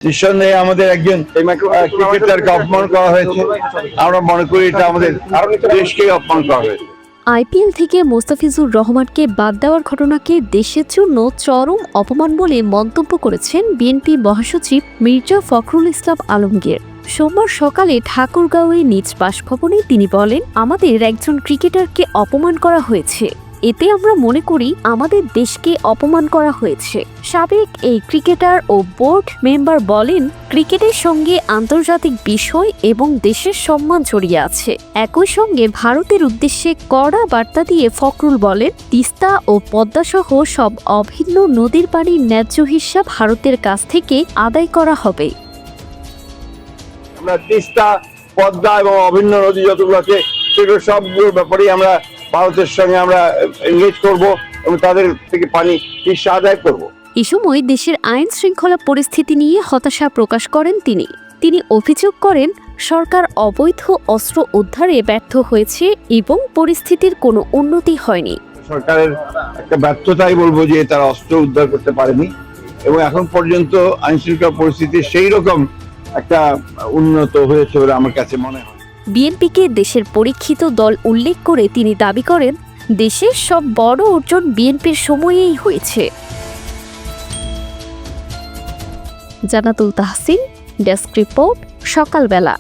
নিঃসন্দেহে আমাদের একজন ক্রিকেটারকে অপমান করা হয়েছে। আমরা মনে করি এটা আমাদের দেশকে অপমান করা হয়েছে। আইপিএল থেকে মোস্তাফিজুর রহমানকে বাদ দেওয়ার ঘটনাকে দেশের জন্য চরম অপমান বলে মন্তব্য করেছেন বিএনপি মহাসচিব মির্জা ফখরুল ইসলাম আলমগীর। সোমবার সকালে ঠাকুরগাঁওয়ে নিজ বাসভবনে তিনি বলেন, আমাদের একজন ক্রিকেটারকে অপমান করা হয়েছে, এতে আমরা মনে করি আমাদের দেশকে অপমান করা হয়েছে। সাবেক এই ক্রিকেটার ও বোর্ড মেম্বার বলেন, ক্রিকেটের সঙ্গে আন্তর্জাতিক বিষয় এবং দেশের সম্মান জড়িয়ে আছে। একই সঙ্গে ভারতের উদ্দেশ্যে কড়া বার্তা দিয়ে ফখরুল বলেন, তিস্তা ও পদ্মাসহ সব অভিন্ন নদীর পানির ন্যায্য হিসাব ভারতের কাছ থেকে আদায় করা হবে। আমরা তিস্তা, পদ্মা এবং অভিন্ন নদী যতগুলো আছে সেগুলো সবগুলোর ব্যাপারেই আমরা ভারতের সঙ্গে আমরা এনগেজ করব এবং তাদের থেকে পানি হিস্সা আদায় করব। এ সময় দেশের আইন শৃঙ্খলা পরিস্থিতি নিয়ে হতাশা প্রকাশ করেন তিনি অভিযোগ করেন, সরকার অবৈধ অস্ত্র উদ্ধারে ব্যর্থ হয়েছে এবং পরিস্থিতির কোনো উন্নতি হয়নি। সরকারের একটা ব্যর্থতাই বলবো যে তারা অস্ত্র উদ্ধার করতে পারেনি এবং এখন পর্যন্ত আইন শৃঙ্খলা পরিস্থিতি সেই রকম একটা উন্নত হয়েছে বলে আমার কাছে মনে হয়। বিএনপিকে দেশের পরীক্ষিত দল উল্লেখ করে তিনি দাবি করেন, দেশের সব বড় অর্জন বিএনপির সময়েই হয়েছে। জান্নাতুল তাহসিন, ডেস্ক রিপোর্ট, সকালবেলা।